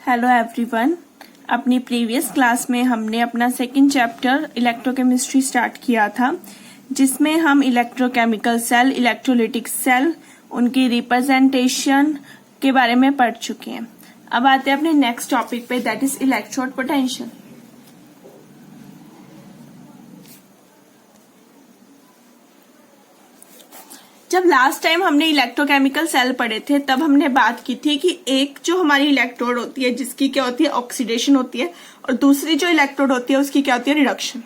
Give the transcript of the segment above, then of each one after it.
Hello everyone. अपनी previous class में हमने अपना सेकंड चैप्टर इलेक्ट्रोकेमिस्ट्री स्टार्ट किया था, जिसमें हम इलेक्ट्रोकेमिकल सेल, इलेक्ट्रोलिटिक सेल, उनकी रिप्रेजेंटेशन के बारे में पढ़ चुके हैं। अब आते हैं अपने नेक्स्ट टॉपिक पे, दैट इज इलेक्ट्रोड पोटेंशियल। जब लास्ट टाइम हमने इलेक्ट्रोकेमिकल सेल पढ़े थे, तब हमने बात की थी कि एक जो हमारी इलेक्ट्रोड होती है जिसकी क्या होती है, ऑक्सीडेशन होती है, और दूसरी जो इलेक्ट्रोड होती है उसकी क्या होती है, रिडक्शन।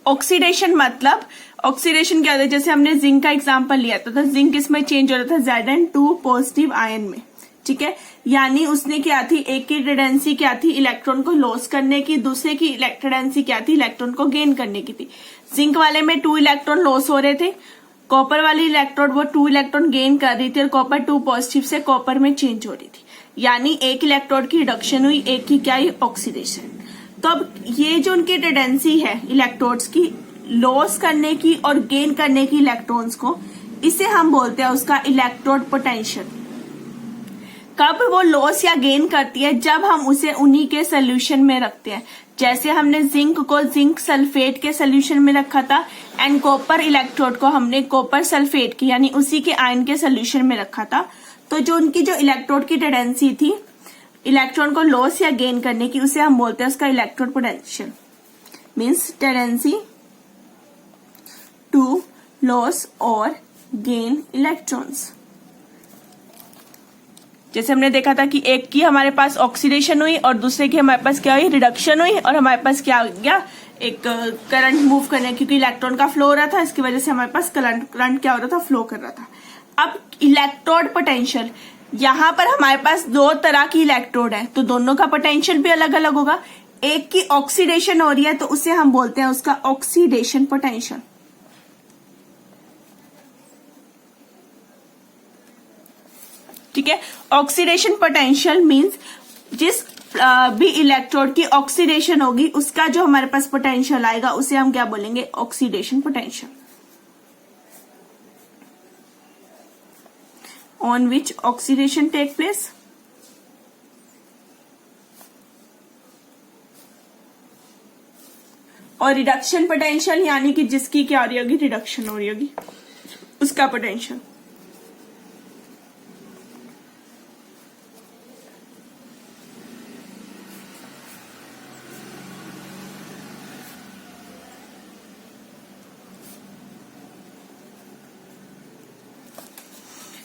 ऑक्सीडेशन मतलब ऑक्सीडेशन क्या होता है, जैसे हमने जिंक का एग्जांपल लिया था, तो जिंक इसमें चेंज हो रहा था Zn2 पॉजिटिव आयन में, ठीक है। यानी उसने क्या थी, एक की टेंडेंसी क्या थी, इलेक्ट्रॉन को लॉस करने की, दूसरे की टेंडेंसी क्या थी, इलेक्ट्रॉन को गेन करने की थी। जिंक वाले में 2 इलेक्ट्रॉन लॉस हो रहे थे, कॉपर वाली इलेक्ट्रोड वो 2 इलेक्ट्रॉन गेन कर रही थी, और कॉपर 2 पॉजिटिव से कॉपर में चेंज हो रही थी। यानी एक इलेक्ट्रोड की रिडक्शन हुई, एक की क्या हुई, ऑक्सीडेशन। तो अब ये जो उनकी टेंडेंसी है इलेक्ट्रोड्स की लॉस करने की और गेन करने की इलेक्ट्रॉन्स को, इसे हम बोलते हैं उसका इलेक्ट्रोड पोटेंशियल। कब वो लॉस या गेन करती है, जब हम उसे उन्हीं के सोल्यूशन में रखते हैं। जैसे हमने जिंक को जिंक सल्फेट के सोल्यूशन में रखा था, एंड कॉपर इलेक्ट्रोड को हमने कॉपर सल्फेट की यानी उसी के आयन के सोल्यूशन में रखा था। तो जो उनकी जो इलेक्ट्रोड की टेंडेंसी थी इलेक्ट्रॉन को लॉस या गेन करने की, उसे हम बोलते हैं उसका electrode potential, means tendency to loss और गेन इलेक्ट्रॉन्स। जैसे हमने देखा था कि एक की हमारे पास ऑक्सीडेशन हुई और दूसरे की हमारे पास क्या हुई, रिडक्शन हुई, और हमारे पास क्या हो गया, एक करंट मूव करने, क्योंकि इलेक्ट्रॉन का फ्लो हो रहा था, इसकी वजह से हमारे पास करंट क्या हो रहा था, फ्लो कर रहा था। अब इलेक्ट्रोड पोटेंशियल, यहां पर हमारे पास 2 तरह की इलेक्ट्रोड है, तो दोनों का पोटेंशियल भी अलग अलग होगा। एक की ऑक्सीडेशन हो रही है तो उसे हम बोलते हैं उसका ऑक्सीडेशन पोटेंशियल। ठीक है, ऑक्सीडेशन पोटेंशियल मींस जिस भी इलेक्ट्रोड की ऑक्सीडेशन होगी उसका जो हमारे पास पोटेंशियल आएगा उसे हम क्या बोलेंगे, oxidation potential, on which oxidation take place. और रिडक्शन पोटेंशियल यानी कि जिसकी क्या हो रही होगी, रिडक्शन हो रही होगी, उसका पोटेंशियल।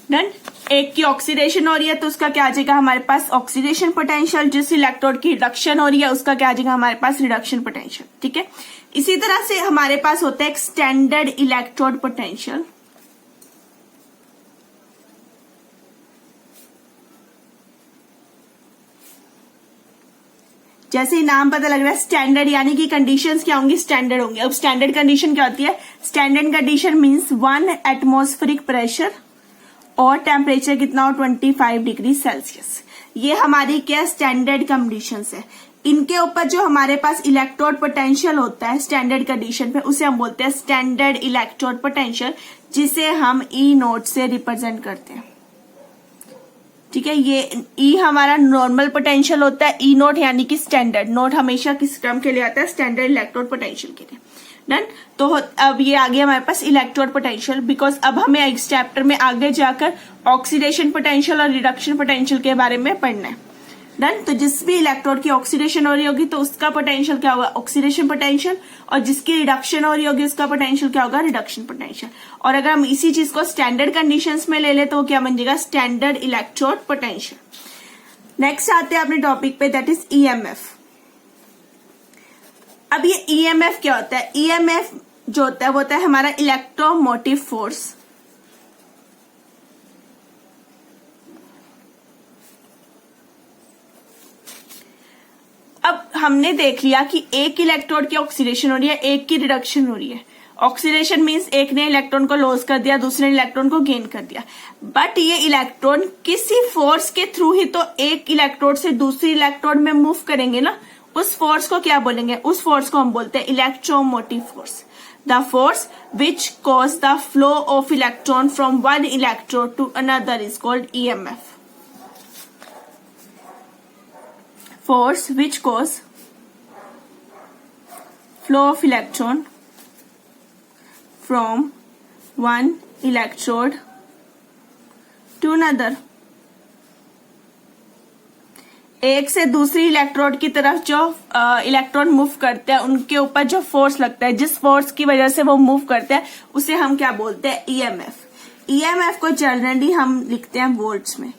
डन। एक की ऑक्सीडेशन हो रही है तो उसका क्या आ जाएगा हमारे पास, ऑक्सीडेशन पोटेंशियल। जिस इलेक्ट्रोड की रिडक्शन हो रही है उसका क्या आ जाएगा हमारे पास, रिडक्शन पोटेंशियल। ठीक है, इसी तरह से हमारे पास होता है एक स्टैंडर्ड इलेक्ट्रोड पोटेंशियल। जैसे ही नाम पता लग रहा है स्टैंडर्ड, यानी कि कंडीशंस क्या होंगी, स्टैंडर्ड होंगी। अब स्टैंडर्ड कंडीशन क्या होती है, standard condition means 1 atmospheric pressure और टेम्परेचर कितना हो, 25 डिग्री सेल्सियस। ये हमारी क्या स्टैंडर्ड कंडीशंस है। इनके ऊपर जो हमारे पास इलेक्ट्रोड पोटेंशियल होता है स्टैंडर्ड कंडीशन पे, उसे हम बोलते हैं स्टैंडर्ड इलेक्ट्रोड पोटेंशियल, जिसे हम ई नोट से रिप्रेजेंट करते हैं। ठीक है, ये ई हमारा नॉर्मल पोटेंशियल होता है, ई नोट यानी कि स्टैंडर्ड। नोट हमेशा किस टर्म के लिए आता है, स्टैंडर्ड इलेक्ट्रोड पोटेंशियल के लिए। डन। तो अब ये आ गया हमारे पास इलेक्ट्रोड पोटेंशियल, बिकॉज अब हमें इस चैप्टर में आगे जाकर ऑक्सीडेशन पोटेंशियल और रिडक्शन पोटेंशियल के बारे में पढ़ना है। डन। तो जिस भी इलेक्ट्रोड की ऑक्सीडेशन हो रही होगी तो उसका पोटेंशियल क्या होगा, ऑक्सीडेशन पोटेंशियल, और जिसकी रिडक्शन हो रही होगी उसका पोटेंशियल क्या होगा, रिडक्शन पोटेंशियल। और अगर हम इसी चीज को स्टैंडर्ड कंडीशंस में ले ले तो वो क्या बन जाएगा, स्टैंडर्ड इलेक्ट्रोड पोटेंशियल। नेक्स्ट आते हैं अपने टॉपिक पे, दैट इज ईएमएफ। अब ये ईएमएफ क्या होता है, ईएमएफ जो होता है वो होता है हमारा इलेक्ट्रोमोटिव फोर्स। अब हमने देख लिया कि एक इलेक्ट्रोड की ऑक्सीडेशन हो रही है, एक की रिडक्शन हो रही है। ऑक्सीडेशन मींस एक ने इलेक्ट्रॉन को लॉस कर दिया, दूसरे ने इलेक्ट्रॉन को गेन कर दिया। बट ये इलेक्ट्रॉन किसी फोर्स के थ्रू ही तो एक इलेक्ट्रोड से दूसरी इलेक्ट्रोड में मूव करेंगे ना, उस फोर्स को क्या बोलेंगे, उस फोर्स को हम बोलते हैं electromotive force. The force which cause the flow of electron from one electrode to another is called EMF. force which cause flow of electron from one electrode to another। एक से दूसरी इलेक्ट्रोड की तरफ जो इलेक्ट्रॉन मूव करते हैं उनके ऊपर जो फोर्स लगता है, जिस फोर्स की वजह से वो मूव करते हैं, उसे हम क्या बोलते हैं? ईएमएफ। ईएमएफ को जनरली हम लिखते हैं वोल्ट्स में।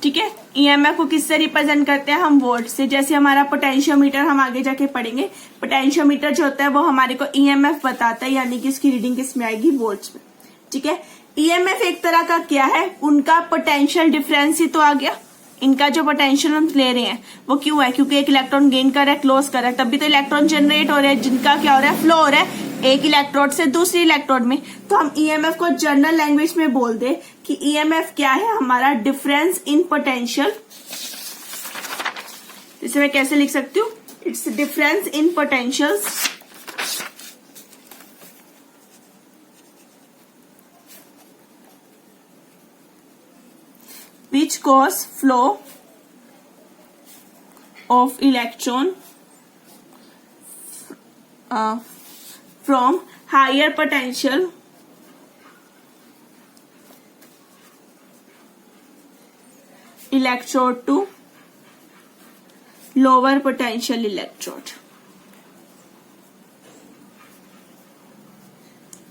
ठीक है, ईएमएफ को किससे रिप्रेजेंट करते हैं हम? वोल्ट से। जैसे हमारा पोटेंशियोमीटर हम आगे जाके पढ़ेंगे, पोटेंशियोमीटर जो होता है वो हमारे को ईएमएफ बताता है, यानी कि इसकी रीडिंग किसमें आएगी? वोल्ट्स में। ठीक है, ईएमएफ एक तरह का क्या है? उनका पोटेंशियल डिफरेंस ही तो आ गया। इनका जो पोटेंशियल हम ले रहे हैं वो क्यों है? क्योंकि एक इलेक्ट्रॉन गेन कर रहा है, क्लोज कर रहा है, तभी तो इलेक्ट्रॉन जनरेट हो रहे हैं, जिनका क्या हो रहा है? फ्लो हो रहा है एक इलेक्ट्रोड से दूसरी इलेक्ट्रोड में। तो हम ईएमएफ को जनरल लैंग्वेज में बोल दे कि ईएमएफ क्या है? हमारा डिफरेंस इन पोटेंशियल। इसे मैं कैसे लिख सकती हूँ? It's difference in potentials which cause flow of electron from higher potential electrode to lower potential electrode।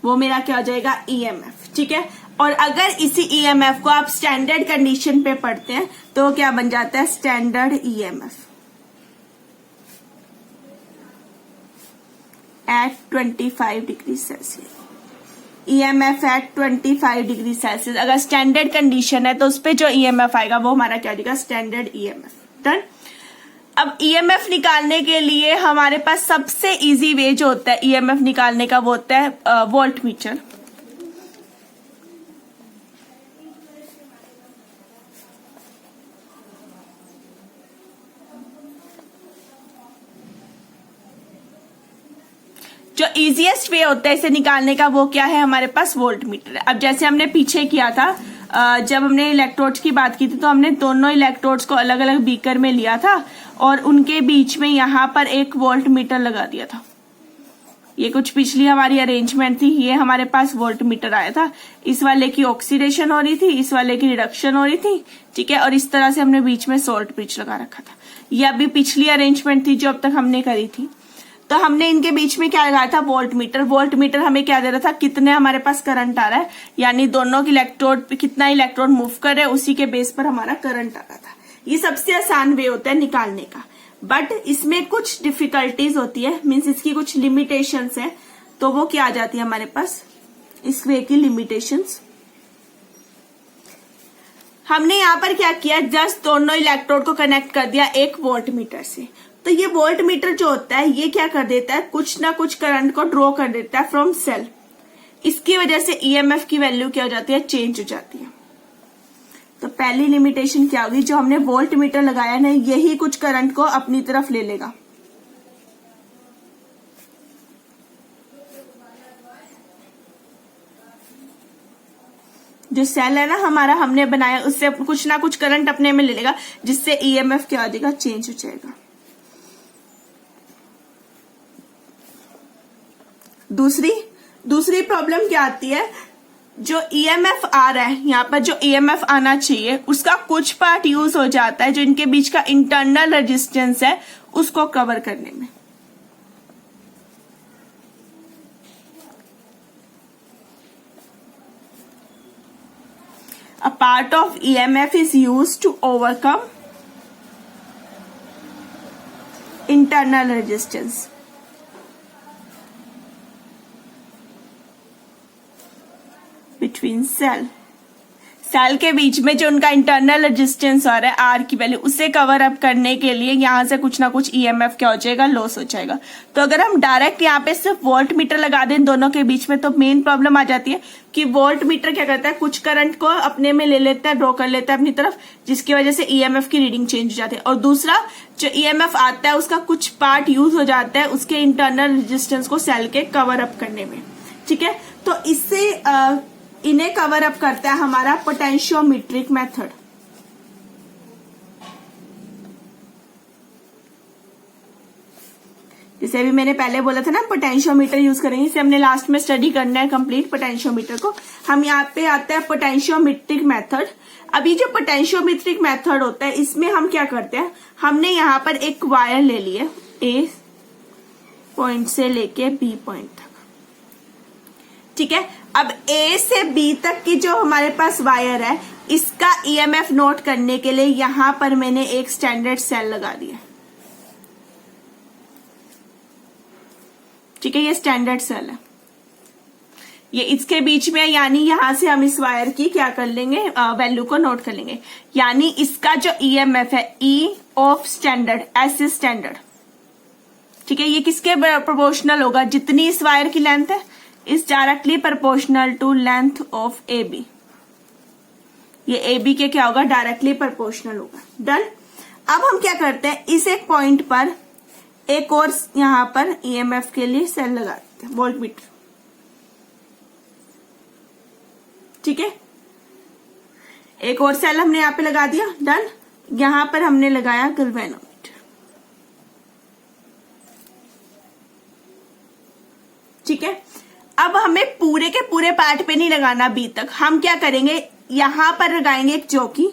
वो मेरा क्या हो जाएगा? ईएमएफ। ठीक है, और अगर इसी ईएमएफ को आप स्टैंडर्ड कंडीशन पे पढ़ते हैं तो वो क्या बन जाता है? Standard EMF at 25 degree Celsius. EMF at 25 degree Celsius अगर स्टैंडर्ड कंडीशन है तो उस पे जो ईएमएफ आएगा वो हमारा क्या होगा? Standard EMF. डन। अब ईएमएफ निकालने के लिए हमारे पास सबसे इजी वे जो होता है ईएमएफ निकालने का वो होता है वोल्ट मीटर। जो इजीएस्ट वे होता है इसे निकालने का वो क्या है? हमारे पास वोल्ट मीटर है। अब जैसे हमने पीछे किया था, जब हमने इलेक्ट्रोड्स की बात की थी तो हमने दोनों इलेक्ट्रोड्स को अलग अलग बीकर में लिया था और उनके बीच में यहां पर एक वोल्ट मीटर लगा दिया था। ये कुछ पिछली हमारी अरेंजमेंट थी, ये हमारे पास वोल्ट मीटर आया था। इस वाले की ऑक्सीडेशन हो रही थी, इस वाले की रिडक्शन हो रही थी। ठीक है, और इस तरह से हमने बीच में सोल्ट ब्रिज लगा रखा था। ये अभी पिछली अरेंजमेंट थी जो अब तक हमने करी थी। तो हमने इनके बीच में क्या लगाया था? Volt meter. वोल्ट मीटर हमें क्या दे रहा था? कितने हमारे पास करंट आ रहा है, यानी दोनों की इलेक्ट्रोड पे कितना इलेक्ट्रॉन मूव कर रहे हैं उसी के बेस पर हमारा करंट आ रहा था। ये सबसे आसान वे होता है निकालने का, बट इसमें कुछ डिफिकल्टीज होती है, मीन्स इसकी कुछ लिमिटेशंस है। तो वो क्या आ जाती है हमारे पास? इस वे की लिमिटेशंस। हमने यहाँ पर क्या किया? जस्ट दोनों इलेक्ट्रोड को कनेक्ट कर दिया एक वोल्ट मीटर से। तो ये वोल्ट मीटर जो होता है ये क्या कर देता है? कुछ ना कुछ करंट को ड्रॉ कर देता है फ्रॉम सेल। इसकी वजह से ईएमएफ की वैल्यू क्या हो जाती है? चेंज हो जाती है। तो पहली लिमिटेशन क्या होगी? जो हमने वोल्ट मीटर लगाया ना, यही कुछ करंट को अपनी तरफ ले लेगा। जो सेल है ना हमारा हमने बनाया, उससे कुछ ना कुछ करंट अपने में ले लेगा, जिससे ईएमएफ क्या हो जाएगा? चेंज हो जाएगा। दूसरी प्रॉब्लम क्या आती है? जो ईएमएफ आ रहा है, यहाँ पर जो ईएमएफ आना चाहिए उसका कुछ पार्ट यूज हो जाता है जो इनके बीच का इंटरनल रेजिस्टेंस है उसको कवर करने में। A part of EMF is used to overcome internal resistance. Between cell के बीच में जो उनका इंटरनल रेजिस्टेंस आ रहा है आर की वैल्यू, उसे कवर अप करने के लिए यहां से कुछ ना कुछ ईएमएफ क्या हो जाएगा? लॉस हो जाएगा। तो अगर हम डायरेक्ट यहाँ पे सिर्फ वोल्ट मीटर लगा दें दोनों के बीच में तो मेन प्रॉब्लम आ जाती है कि वोल्ट मीटर क्या करता है? कुछ करंट को अपने में ले लेता है, ड्रॉ कर लेता है अपनी तरफ, जिसकी वजह से ईएमएफ की रीडिंग चेंज हो जाती है। और दूसरा जो ईएमएफ आता है उसका कुछ पार्ट यूज हो जाता है उसके इंटरनल रेजिस्टेंस को सेल के कवर अप करने में। ठीक है, तो इससे इन्हें कवर अप करता है हमारा पोटेंशियोमीट्रिक मेथड। जैसे अभी मैंने पहले बोला था ना पोटेंशियोमीटर यूज करेंगे, इसे हमने लास्ट में स्टडी करना है कंप्लीट पोटेंशियोमीटर को। हम यहाँ पे आते हैं पोटेंशियोमेट्रिक मेथड। अभी जो पोटेंशियोमेट्रिक मेथड होता है इसमें हम क्या करते हैं, हमने यहाँ पर एक वायर ले लिया ए पॉइंट से लेके बी पॉइंट तक, ठीक है। अब ए से बी तक की जो हमारे पास वायर है इसका ईएमएफ नोट करने के लिए यहां पर मैंने एक स्टैंडर्ड सेल लगा दिया, ठीक है। ये स्टैंडर्ड सेल है, ये इसके बीच में, यानी यहां से हम इस वायर की क्या कर लेंगे, वैल्यू को नोट कर लेंगे। यानी इसका जो ईएमएफ है ई of standard, S is standard, ठीक है। ये किसके प्रोपोर्शनल होगा, जितनी इस वायर की लेंथ है is directly proportional to length of A B. ये ए बी के क्या होगा, डायरेक्टली प्रोपोर्शनल होगा। डन। अब हम क्या करते हैं, इस एक पॉइंट पर एक और यहां पर ईएमएफ के लिए सेल लगा देते हैं, वोल्टमीटर, ठीक है। एक और सेल हमने यहां पे लगा दिया। डन। यहां पर हमने लगाया गैल्वेनोमीटर, ठीक है। अब हमें पूरे के पूरे पार्ट पे नहीं लगाना बी तक, हम क्या करेंगे, यहां पर लगाएंगे एक चौकी,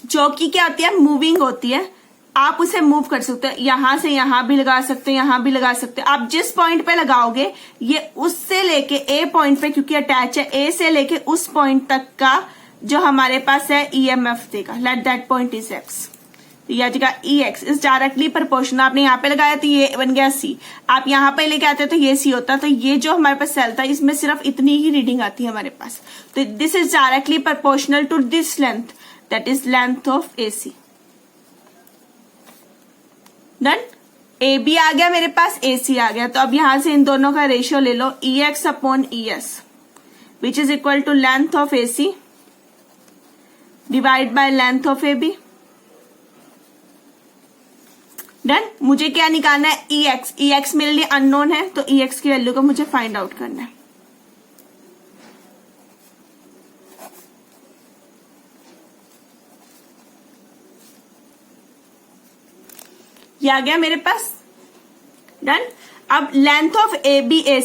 चौकी क्या होती है, मूविंग होती है। आप उसे मूव कर सकते हो, यहां से यहां भी लगा सकते हो, यहां भी लगा सकते हो। आप जिस पॉइंट पे लगाओगे ये उससे लेके ए पॉइंट पे, क्योंकि अटैच है, ए से लेके उस पॉइंट तक का जो हमारे पास है ईएमएफ देगा। Let that point is x, या जगह ई एक्स इज डायरेक्टली प्रोपोर्शनल। आपने यहाँ पे लगाया तो ये बन गया सी, आप यहाँ पे लेके आते तो ये सी होता। तो ये जो हमारे पास सेल था इसमें सिर्फ इतनी ही रीडिंग आती है हमारे पास। तो this is directly proportional to this length, that is length of A C. Done. A B आ गया मेरे पास, ए सी आ गया। तो अब यहां से इन दोनों का रेशियो ले लो, E X upon E S, which is equal to length of A C divide by length of A B. Done. मुझे क्या निकालना है, ई एक्स। ई एक्स मेरे लिए अननोन है, तो ई एक्स की वैल्यू को मुझे फाइंड आउट करना है। ये आ गया मेरे पास। डन। अब लेंथ ऑफ ए बी ए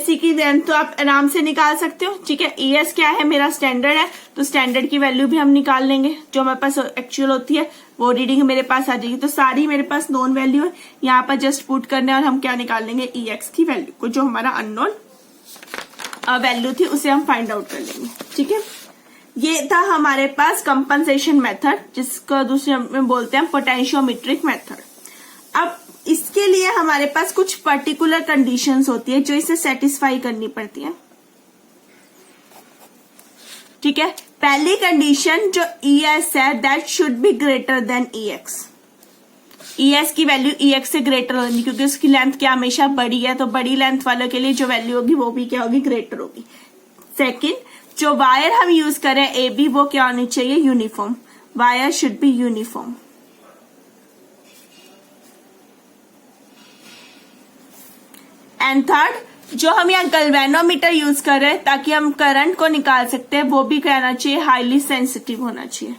सी की लेंथ तो आप आराम से निकाल सकते हो, ठीक है। ई एस क्या है, मेरा स्टैंडर्ड है, तो स्टैंडर्ड की वैल्यू भी हम निकाल लेंगे। जो हमारे पास एक्चुअल होती है वो रीडिंग मेरे पास आ जाएगी। तो सारी मेरे पास नॉन वैल्यू है, यहाँ पर जस्ट पुट करने और हम क्या निकाल लेंगे, ई एक्स की वैल्यू को, जो हमारा अननोन वैल्यू थी उसे हम फाइंड आउट कर लेंगे, ठीक है। ये था हमारे पास कंपनसेशन मेथड, जिसको दूसरे में बोलते हैं पोटेंशियोमेट्रिक मेथड। अब इसके लिए हमारे पास कुछ पर्टिकुलर कंडीशंस होती है जो इसे सेटिस्फाई करनी पड़ती है, ठीक है। पहली कंडीशन जो ई एस है, that should be greater than E x. E S की वैल्यू ई एक्स से ग्रेटर होगी, क्योंकि उसकी लेंथ क्या हमेशा बड़ी है, तो बड़ी लेंथ वालों के लिए जो वैल्यू होगी वो भी क्या होगी, ग्रेटर होगी। सेकेंड, जो वायर हम यूज करें ए बी, वो क्या होनी चाहिए, uniform. Wire should be uniform. And third, जो हम यहाँ गैल्वेनोमीटर यूज कर रहे हैं ताकि हम करंट को निकाल सकते हैं, वो भी कहना चाहिए हाईली सेंसिटिव होना चाहिए।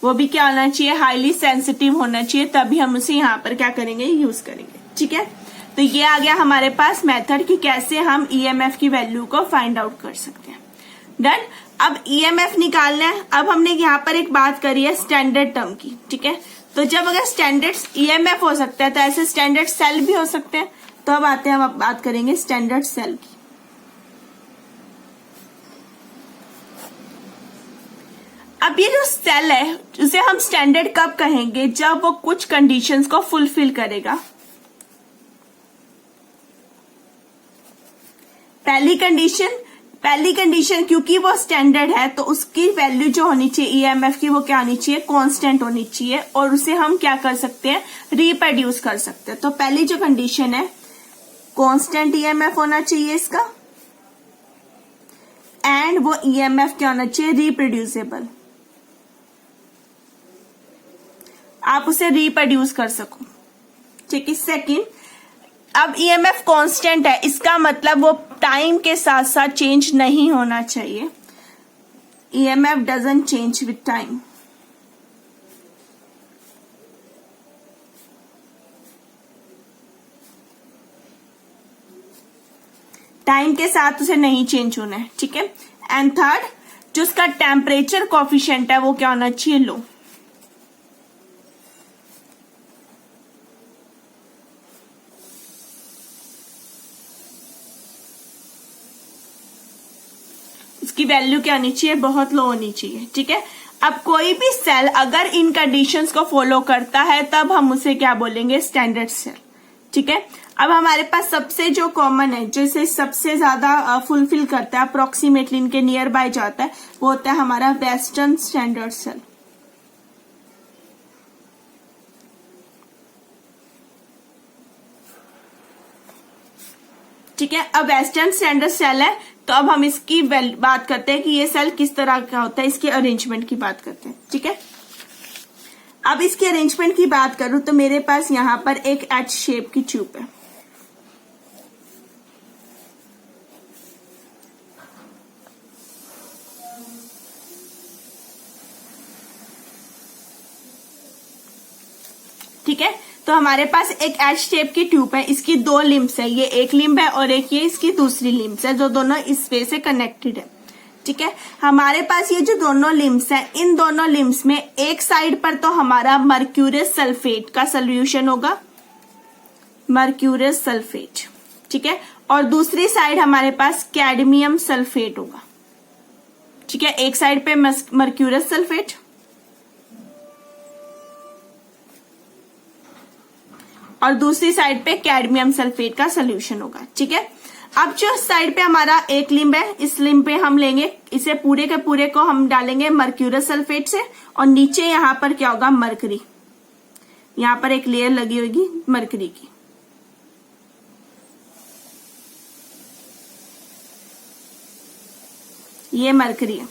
वो भी क्या होना चाहिए, हाईली सेंसिटिव होना चाहिए, तभी हम उसे यहाँ पर क्या करेंगे, यूज करेंगे, ठीक है। तो ये आ गया हमारे पास मेथड कि कैसे हम ईएमएफ की वैल्यू को फाइंड आउट कर सकते हैं। डन। अब ईएमएफ निकालना है। अब हमने यहाँ पर एक बात करी है स्टैंडर्ड टर्म की, ठीक है। तो जब अगर स्टैंडर्ड ईएमएफ हो सकता है तो ऐसे स्टैंडर्ड सेल भी हो सकते हैं। तो अब आते हैं, हम अब बात करेंगे स्टैंडर्ड सेल की। अब ये जो सेल है उसे हम स्टैंडर्ड कब कहेंगे, जब वो कुछ कंडीशंस को फुलफिल करेगा। पहली कंडीशन क्योंकि वो स्टैंडर्ड है तो उसकी वैल्यू जो होनी चाहिए ईएमएफ की, वो क्या होनी चाहिए, कांस्टेंट होनी चाहिए, और उसे हम क्या कर सकते हैं, रिप्रोड्यूस कर सकते हैं। तो पहली जो कंडीशन है, कांस्टेंट ईएमएफ होना चाहिए इसका, एंड वो ईएमएफ क्या होना चाहिए, रिप्रोड्यूसेबल। आप उसे रिप्रोड्यूस कर सको। ठीक है। सेकंड, अब ईएमएफ कांस्टेंट है, इसका मतलब वो टाइम के साथ साथ चेंज नहीं होना चाहिए। EMF doesn't change with time. Time के साथ उसे नहीं चेंज होना है। ठीक है। एंड थर्ड, जो उसका टेम्परेचर कोफिशिएंट है वो क्या होना चाहिए, लो। इसकी वैल्यू क्या होनी चाहिए, बहुत लो होनी चाहिए। ठीक है। अब कोई भी सेल अगर इन कंडीशंस को फॉलो करता है तब हम उसे क्या बोलेंगे, स्टैंडर्ड सेल। ठीक है। अब हमारे पास सबसे जो कॉमन है, जैसे सबसे ज्यादा फुलफिल करता है, अप्रोक्सीमेटली इनके नियर बाय जाता है, वो होता है हमारा वेस्टर्न स्टैंडर्ड सेल। ठीक है। अब वेस्टर्न स्टैंडर्ड सेल है, तो अब हम इसकी बात करते हैं कि ये सेल किस तरह का होता है, इसके अरेंजमेंट की बात करते हैं। ठीक है। अब इसके अरेंजमेंट की बात करूं तो मेरे पास यहां पर एक एच शेप की ट्यूब है। ठीक है। तो हमारे पास एक एच शेप की ट्यूब है, इसकी दो लिम्स है, ये एक लिम्ब है और एक ये इसकी दूसरी लिम्स है, जो दोनों इस वे से कनेक्टेड है। ठीक है। हमारे पास ये जो दोनों लिम्स है, इन दोनों लिम्स में एक साइड पर तो हमारा मर्क्यूरियस सल्फेट का सोल्यूशन होगा, मर्क्यूरियस सल्फेट। ठीक है। और दूसरी साइड हमारे पास कैडमियम सल्फेट होगा। ठीक है। एक साइड पे मर्क्यूरियस सल्फेट और दूसरी साइड पे कैडमियम सल्फेट का सोल्यूशन होगा। ठीक है। अब जो साइड पे हमारा एक लिम्ब है, इस लिम्ब पे हम लेंगे, इसे पूरे के पूरे को हम डालेंगे मर्क्यूरियस सल्फेट से, और नीचे यहां पर क्या होगा, मरकरी। यहां पर एक लेयर लगी होगी मरकरी की। ये मरकरी है।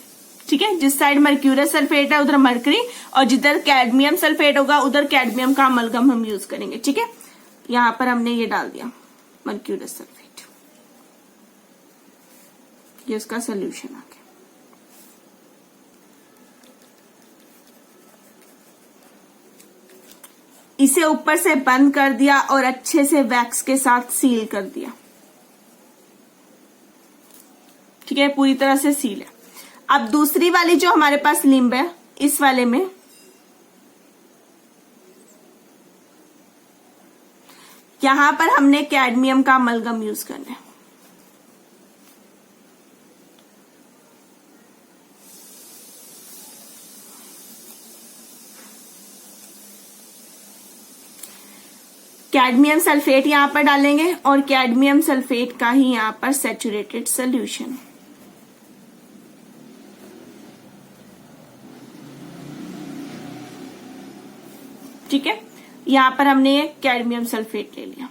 ठीक है। जिस साइड मर्क्यूरियस सल्फेट है उधर मरकरी, और जिधर कैडमियम सल्फेट होगा उधर कैडमियम का अमलगम हम यूज करेंगे। ठीक है। यहां पर हमने ये डाल दिया मर्क्यूरियस सल्फेट, ये उसका सोल्यूशन आ गया। इसे ऊपर से बंद कर दिया और अच्छे से वैक्स के साथ सील कर दिया। ठीक है। पूरी तरह से सील है। अब दूसरी वाली जो हमारे पास लिम्ब है, इस वाले में यहां पर हमने कैडमियम का अमलगम यूज करना है। कैडमियम सल्फेट यहां पर डालेंगे और कैडमियम सल्फेट का ही यहां पर सैचुरेटेड सोल्यूशन। ठीक है। यहां पर हमने ये कैडमियम सल्फेट ले लिया।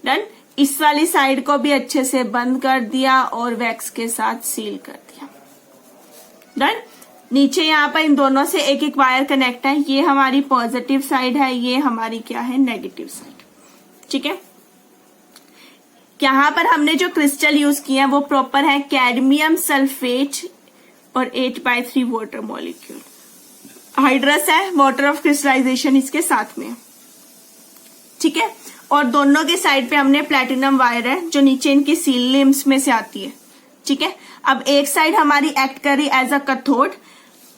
डन। इस वाली साइड को भी अच्छे से बंद कर दिया और वैक्स के साथ सील कर दिया। डन। नीचे यहाँ पर इन दोनों से एक एक वायर कनेक्ट है, ये हमारी पॉजिटिव साइड है, ये हमारी क्या है, नेगेटिव साइड। ठीक है। यहाँ पर हमने जो क्रिस्टल यूज किया है वो प्रॉपर है कैडमियम सल्फेट और 8/3 वाटर मॉलिक्यूल। हाइड्रस है, वाटर ऑफ क्रिस्टलाइजेशन इसके साथ में। ठीक है। और दोनों के साइड पे हमने प्लेटिनम वायर है जो नीचे इनकी सील लिम्स में से आती है। ठीक है। अब एक साइड हमारी एक्ट करी एज अ कैथोड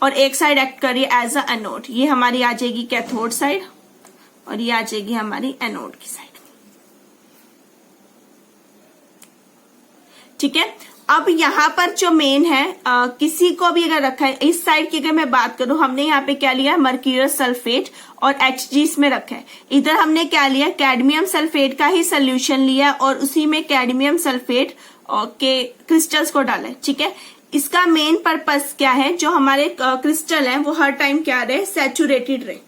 और एक साइड एक्ट करी एज अ एनोड। ये हमारी आ जाएगी कैथोड साइड और ये आ जाएगी हमारी एनोड की साइड। ठीक है। अब यहाँ पर जो मेन है, किसी को भी अगर रखा है, इस साइड की अगर मैं बात करूं, हमने यहाँ पे क्या लिया, मर्क्यूरियस सल्फेट और HG इसमें रखा है। इधर हमने क्या लिया, कैडमियम सल्फेट का ही सोल्यूशन लिया और उसी में कैडमियम सल्फेट के क्रिस्टल्स को डाला है। ठीक है। इसका मेन पर्पस क्या है, जो हमारे क्रिस्टल है वो हर टाइम क्या रहे, सैचुरेटेड रहे।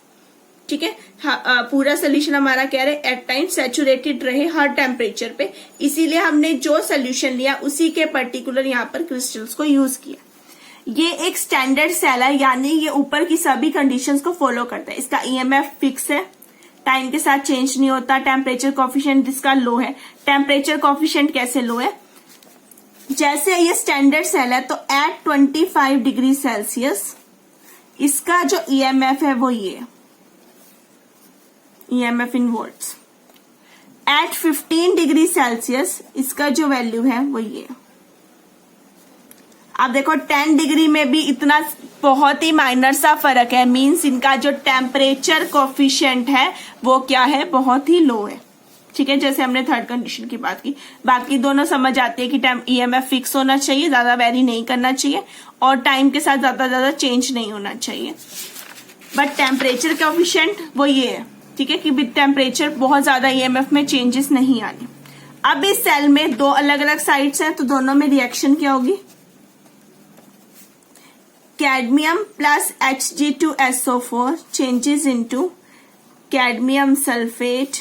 ठीक है। पूरा सोल्यूशन हमारा क्या रहे, एट टाइम सैचुरेटेड रहे हर टेम्परेचर पे। इसीलिए हमने जो सोल्यूशन लिया उसी के पर्टिकुलर यहाँ पर क्रिस्टल्स को यूज किया। ये एक स्टैंडर्ड सेल है, यानी ये ऊपर की सभी कंडीशंस को फॉलो करता है। इसका ईएमएफ फिक्स है, टाइम के साथ चेंज नहीं होता। टेम्परेचर कोफिशिएंट इसका लो है। टेम्परेचर कोफिशिएंट कैसे लो है? जैसे ये स्टैंडर्ड सेल है तो एट 25 डिग्री सेल्सियस इसका जो ईएमएफ है वो ये EMF in volts. At 15 degree Celsius इसका जो वैल्यू है वो ये। आप देखो 10 डिग्री में भी इतना बहुत ही माइनर सा फर्क है, मींस इनका जो टेम्परेचर कोफिशिएंट है वो क्या है, बहुत ही लो है। ठीक है, जैसे हमने थर्ड कंडीशन की बात की। बाकी दोनों समझ आती है कि ईएमएफ फिक्स होना चाहिए, ज्यादा वेरी नहीं करना चाहिए, और टाइम के साथ ज्यादा चेंज नहीं होना चाहिए। बट टेम्परेचर कोफिशिएंट वो ये है, ठीक है, कि विद टेम्परेचर बहुत ज्यादा ईएमएफ में चेंजेस नहीं आने। अब इस सेल में दो अलग अलग साइड्स हैं, तो दोनों में रिएक्शन क्या होगी? Cadmium plus Hg2SO4 changes into cadmium sulphate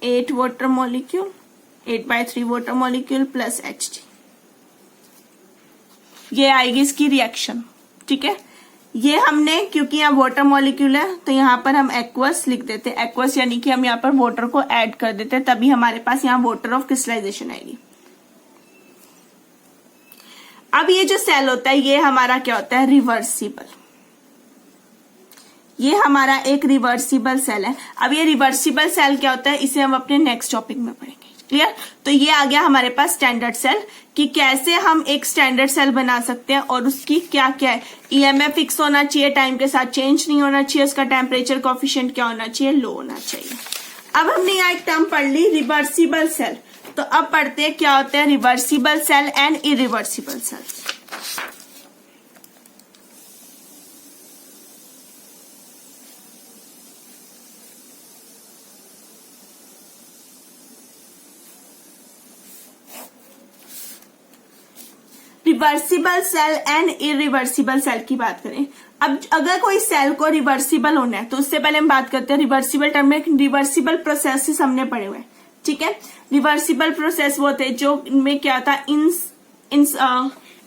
8 water molecule 8/3 water molecule plus Hg। ये आएगी इसकी रिएक्शन। ठीक है, ये हमने क्योंकि यहाँ वाटर मॉलिक्यूल है तो यहाँ पर हम एक्वस लिख देते हैं। एक्वस यानी कि हम यहाँ पर वाटर को ऐड कर देते हैं, तभी हमारे पास यहाँ वाटर ऑफ क्रिस्टलाइजेशन आएगी। अब ये जो सेल होता है ये हमारा क्या होता है? रिवर्सिबल। ये हमारा एक रिवर्सिबल सेल है। अब ये रिवर्सिबल सेल क्या होता है इसे हम अपने नेक्स्ट टॉपिक में पढ़ेंगे। क्लियर? तो ये आ गया हमारे पास स्टैंडर्ड सेल, कि कैसे हम एक स्टैंडर्ड सेल बना सकते हैं और उसकी क्या क्या है। ईएमएफ फिक्स होना चाहिए, टाइम के साथ चेंज नहीं होना चाहिए, उसका टेम्परेचर कोफिशिएंट क्या होना चाहिए? लो होना चाहिए। अब हमने यहाँ एक टर्म पढ़ ली रिवर्सिबल सेल, तो अब पढ़ते हैं क्या होते हैं reversible cell and irreversible cell. Reversible cell and irreversible cell की बात करें। अब अगर कोई सेल को रिवर्सिबल होना है तो उससे पहले हम बात करते हैं रिवर्सिबल टर्म में। रिवर्सिबल प्रोसेस हमने पढ़े हुए हैं। ठीक है, रिवर्सिबल प्रोसेस वो थे जो इनमें क्या था,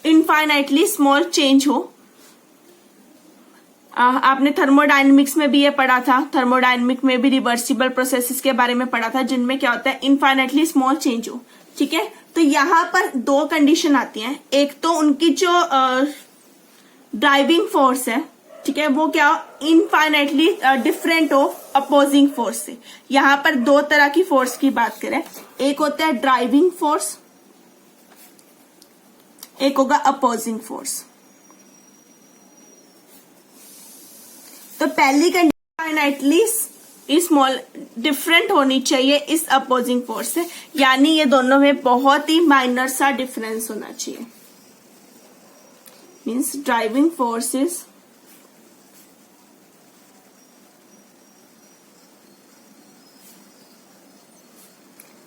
इनफाइनाइटली स्मॉल चेंज हो। आपने थर्मोडायनेमिक्स में भी ये पढ़ा था, थर्मोडायनेमिक में भी रिवर्सिबल प्रोसेसेस के बारे में पढ़ा था, जिनमें क्या होता है इनफाइनाइटली स्मॉल चेंज हो। ठीक है, तो यहाँ पर दो कंडीशन आती हैं। एक तो उनकी जो ड्राइविंग फोर्स है, ठीक है, वो क्या इनफाइनाइटली डिफरेंट हो अपोजिंग फोर्स से। यहाँ पर दो तरह की फोर्स की बात करें, एक होता है ड्राइविंग फोर्स, एक होगा अपोजिंग फोर्स। तो पहली कंडीशन इनफाइनाइटली स्मॉल डिफरेंट होनी चाहिए इस अपोजिंग फोर्स से, यानी ये दोनों में बहुत ही माइनर सा डिफरेंस होना चाहिए। Means driving force is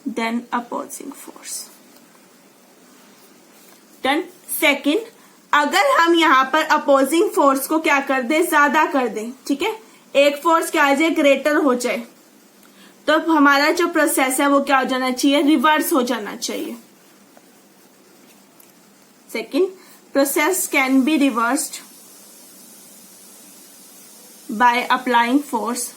than opposing force. Done. Second, अगर हम यहां पर अपोजिंग फोर्स को क्या कर दें, ज्यादा कर दें, ठीक है, एक फोर्स क्या आ जाए, ग्रेटर हो जाए, तो हमारा जो प्रोसेस है वो क्या हो जाना चाहिए, रिवर्स हो जाना चाहिए। Second, process can be reversed by applying force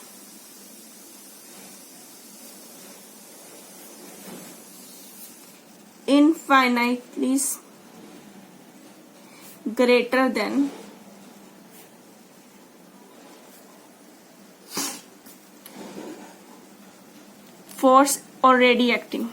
infinitely greater than force already acting।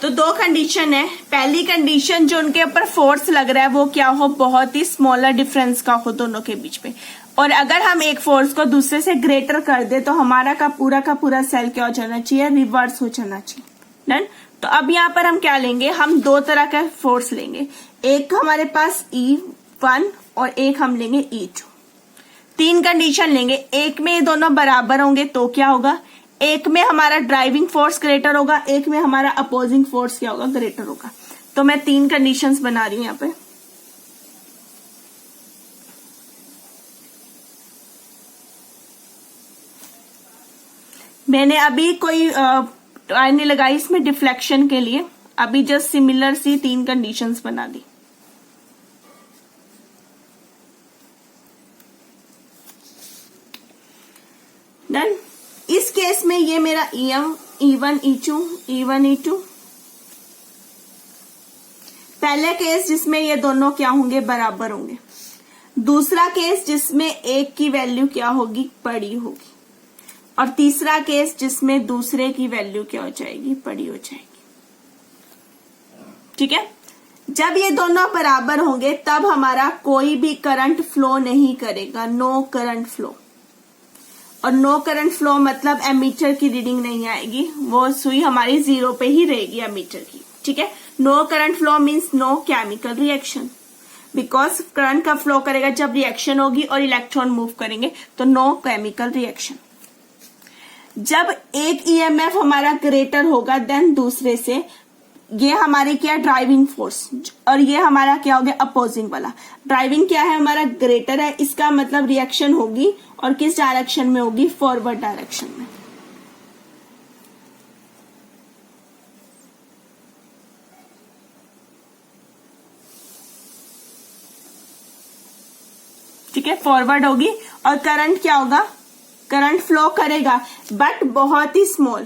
तो दो कंडीशन है। पहली कंडीशन जो उनके ऊपर फोर्स लग रहा है वो क्या हो, बहुत ही स्मॉलर डिफरेंस का हो दोनों के बीच में। और अगर हम एक फोर्स को दूसरे से ग्रेटर कर दे तो हमारा का पूरा सेल क्या हो जाना चाहिए, रिवर्स हो जाना चाहिए। डन। तो अब यहाँ पर हम क्या लेंगे, हम दो तरह का फोर्स लेंगे। एक हमारे पास E1 और एक हम लेंगे E2। तीन कंडीशन लेंगे, एक में ये दोनों बराबर होंगे तो क्या होगा, एक में हमारा ड्राइविंग फोर्स ग्रेटर होगा, एक में हमारा अपोजिंग फोर्स क्या होगा, ग्रेटर होगा। तो मैं तीन कंडीशंस बना रही हूं यहाँ पे। मैंने अभी कोई नहीं लगाई इसमें डिफ्लेक्शन के लिए, अभी जस्ट सिमिलर सी 3 कंडीशंस बना दी। डन। इस केस में ये मेरा E1 E2 E1 E2। पहले केस जिसमें ये दोनों क्या होंगे, बराबर होंगे। दूसरा केस जिसमें एक की वैल्यू क्या होगी, बड़ी होगी। और तीसरा केस जिसमें दूसरे की वैल्यू क्या हो जाएगी, बड़ी हो जाएगी। ठीक है। जब ये दोनों बराबर होंगे तब हमारा कोई भी करंट फ्लो नहीं करेगा, नो करंट फ्लो। और नो करंट फ्लो मतलब एमीटर की रीडिंग नहीं आएगी, वो सुई हमारी 0 पे ही रहेगी एमीटर की। ठीक है। No current flow means no chemical reaction, because current का फ्लो करेगा जब रिएक्शन होगी और इलेक्ट्रॉन मूव करेंगे, तो नो केमिकल रिएक्शन। जब एक ईएमएफ हमारा ग्रेटर होगा देन दूसरे से, ये हमारी क्या ड्राइविंग फोर्स, और ये हमारा क्या हो गया, अपोजिंग वाला। ड्राइविंग क्या है, हमारा ग्रेटर है, इसका मतलब रिएक्शन होगी, और किस डायरेक्शन में होगी, फॉरवर्ड डायरेक्शन में। ठीक है, फॉरवर्ड होगी। और करंट क्या होगा, करंट फ्लो करेगा बट बहुत ही स्मॉल।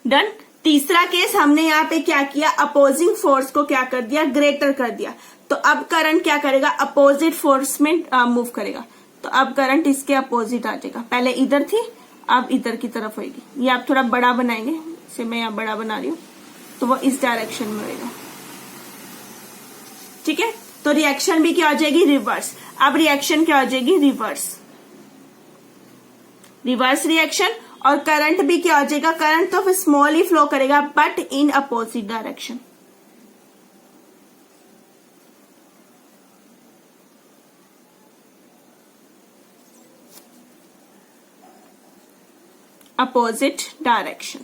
डन। तीसरा केस हमने यहाँ पे क्या किया, अपोजिंग फोर्स को क्या कर दिया, ग्रेटर कर दिया। तो अब करंट क्या करेगा, अपोजिट फोर्स में मूव करेगा। तो अब करंट इसके अपोजिट आ जाएगा, पहले इधर थी अब इधर की तरफ होगी। ये आप थोड़ा बड़ा बनाएंगे, इसे मैं यहाँ बड़ा बना रही हूँ, तो वो इस डायरेक्शन में होगा। ठीक है। तो रिएक्शन भी क्या हो जाएगी, रिवर्स। अब रिएक्शन क्या हो जाएगी, रिवर्स, रिवर्स रिएक्शन। और करंट भी क्या हो जाएगा, करंट तो फिर स्मॉल ही फ्लो करेगा but in opposite direction. Opposite direction.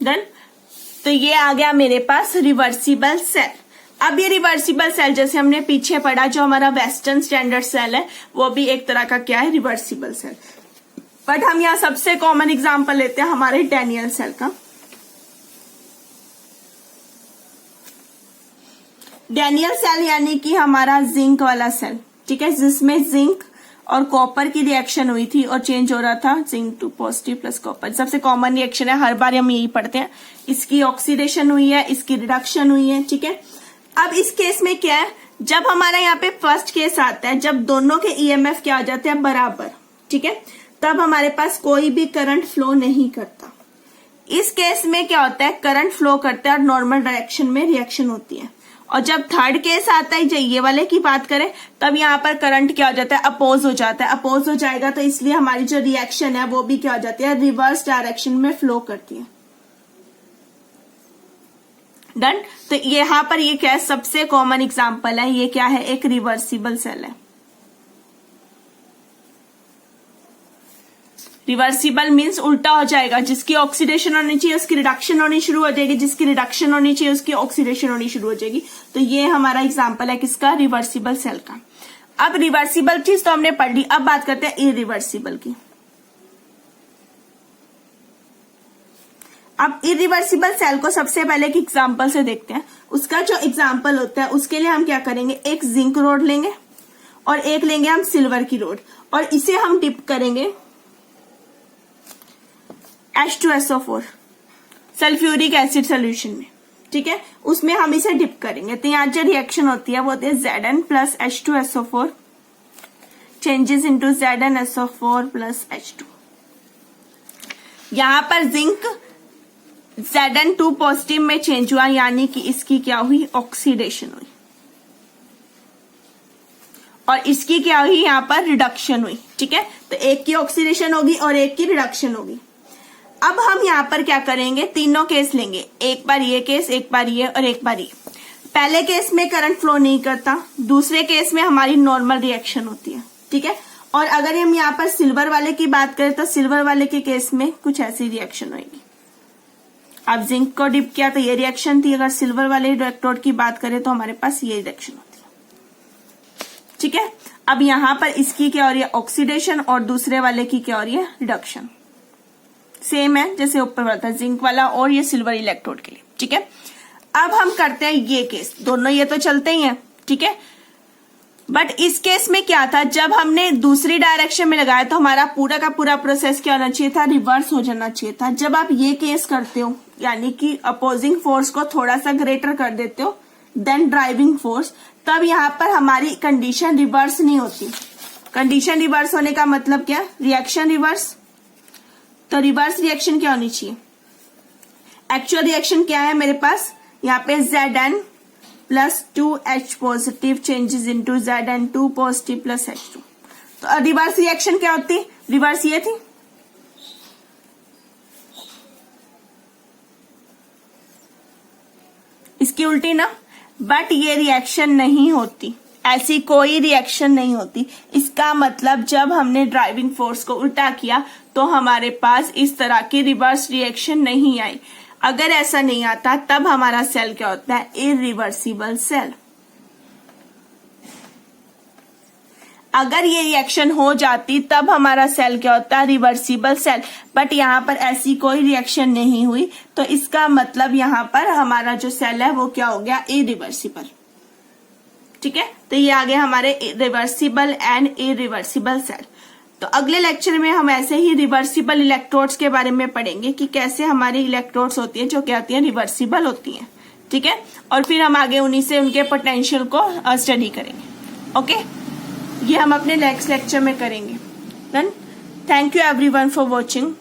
Done. तो ये आ गया मेरे पास रिवर्सिबल सेल। अब ये रिवर्सिबल सेल जैसे हमने पीछे पढ़ा, जो हमारा वेस्टर्न स्टैंडर्ड सेल है वो भी एक तरह का क्या है, रिवर्सिबल सेल। बट हम यहाँ सबसे कॉमन एग्जांपल लेते हैं हमारे डैनियल सेल का। डैनियल सेल यानी कि हमारा जिंक वाला सेल। ठीक है, जिसमें जिंक और कॉपर की रिएक्शन हुई थी और चेंज हो रहा था zinc two positive plus copper. सबसे कॉमन रिएक्शन है, हर बार हम यही पढ़ते हैं। इसकी ऑक्सीडेशन हुई है, इसकी रिडक्शन हुई है। ठीक है। अब इस केस में क्या है, जब हमारा यहाँ पे फर्स्ट केस आता है, जब दोनों के ईएमएफ क्या हो जाते हैं, बराबर। ठीक है। तब हमारे पास कोई भी करंट फ्लो नहीं करता। इस केस में क्या होता है, करंट फ्लो करता है और नॉर्मल डायरेक्शन में रिएक्शन होती है। और जब थर्ड केस आता है, ये वाले की बात करें, तब यहाँ पर करंट क्या हो जाता है, अपोज हो जाता है। अपोज हो जाएगा तो इसलिए हमारी जो रिएक्शन है वो भी क्या हो जाती है, रिवर्स डायरेक्शन में फ्लो करती है। डन। तो यहाँ पर ये क्या है, सबसे कॉमन एग्जांपल है, ये क्या है, एक रिवर्सिबल सेल है। रिवर्सिबल मीन्स उल्टा हो जाएगा, जिसकी ऑक्सीडेशन होनी चाहिए उसकी रिडक्शन होनी शुरू हो जाएगी, जिसकी रिडक्शन होनी चाहिए उसकी ऑक्सीडेशन होनी शुरू हो जाएगी। तो ये हमारा एग्जांपल है किसका, रिवर्सिबल सेल का। अब रिवर्सिबल चीज तो हमने पढ़ ली, अब बात करते हैं इरिवर्सिबल की। अब इरिवर्सिबल सेल को सबसे पहले एक एग्जांपल से देखते हैं। उसका जो एग्जांपल होता है उसके लिए हम क्या करेंगे, एक जिंक रोड लेंगे और एक लेंगे हम सिल्वर की रोड, और इसे हम डिप करेंगे H2SO4 सल्फ्यूरिक एसिड सोल्यूशन में। ठीक है, उसमें हम इसे डिप करेंगे। तो यहाँ जो रिएक्शन होती है वो होती है Zn plus H2SO4 changes into ZnSO4 plus H2। यहाँ पर जिंक Zn2 पॉजिटिव में चेंज हुआ, यानी कि इसकी क्या हुई, ऑक्सीडेशन हुई, और इसकी क्या हुई, यहाँ पर रिडक्शन हुई। ठीक है, तो एक की ऑक्सीडेशन होगी और एक की रिडक्शन होगी। अब हम यहाँ पर क्या करेंगे, तीनों केस लेंगे, एक बार ये केस, एक बार ये और एक बार ये। पहले केस में करंट फ्लो नहीं करता, दूसरे केस में हमारी नॉर्मल रिएक्शन होती है। ठीक है, और अगर हम यहाँ पर सिल्वर वाले की बात करें तो सिल्वर वाले के केस में कुछ ऐसी रिएक्शन होगी। अब जिंक को डिप किया तो ये रिएक्शन थी। अगर सिल्वर वाले इलेक्ट्रोड की बात करें तो हमारे पास ये रिएक्शन होती है। ठीक है, अब यहां पर इसकी क्या हो रही है, ऑक्सीडेशन, और दूसरे वाले की क्या हो रही है, रिडक्शन। सेम है जैसे ऊपर वाला था जिंक वाला और ये सिल्वर इलेक्ट्रोड के लिए। ठीक है, अब हम करते हैं ये केस, दोनों ये तो चलते ही हैं। ठीक है, बट इस केस में क्या था, जब हमने दूसरी डायरेक्शन में लगाया तो हमारा पूरा का पूरा प्रोसेस क्या होना चाहिए था, रिवर्स हो जाना चाहिए था। जब आप ये केस करते हो यानी कि अपोजिंग फोर्स को थोड़ा सा ग्रेटर कर देते हो देन ड्राइविंग फोर्स, तब यहां पर हमारी कंडीशन रिवर्स नहीं होती। कंडीशन रिवर्स होने का मतलब क्या, रिएक्शन रिवर्स। तो रिवर्स रिएक्शन क्या होनी चाहिए, एक्चुअल रिएक्शन क्या है मेरे पास, यहाँ पे Zn plus 2H positive changes into Zn2 positive plus H2। तो रिवर्स रिएक्शन क्या होती, रिवर्स ये थी, इसकी उल्टी ना, बट ये रिएक्शन नहीं होती, ऐसी कोई रिएक्शन नहीं होती। इसका मतलब जब हमने ड्राइविंग फोर्स को उल्टा किया तो हमारे पास इस तरह की रिवर्स रिएक्शन नहीं आई। अगर ऐसा नहीं आता तब हमारा सेल क्या होता है, इरिवर्सिबल सेल। अगर ये रिएक्शन हो जाती तब हमारा सेल क्या होता है, रिवर्सिबल सेल। बट यहाँ पर ऐसी कोई रिएक्शन नहीं हुई तो इसका मतलब यहाँ पर हमारा जो सेल है वो क्या हो गया, इरिवर्सिबल। ठीक है, तो ये आ गया हमारे रिवर्सिबल एंड इरिवर्सिबल सेल। तो अगले लेक्चर में हम ऐसे ही रिवर्सिबल इलेक्ट्रोड्स के बारे में पढ़ेंगे कि कैसे हमारी इलेक्ट्रोड्स होती हैं जो क्या होती हैं, रिवर्सिबल होती हैं। ठीक है, और फिर हम आगे उन्हीं से उनके पोटेंशियल को स्टडी करेंगे। ओके, ये हम अपने नेक्स्ट लेक्चर में करेंगे। Then thank you everyone for watching.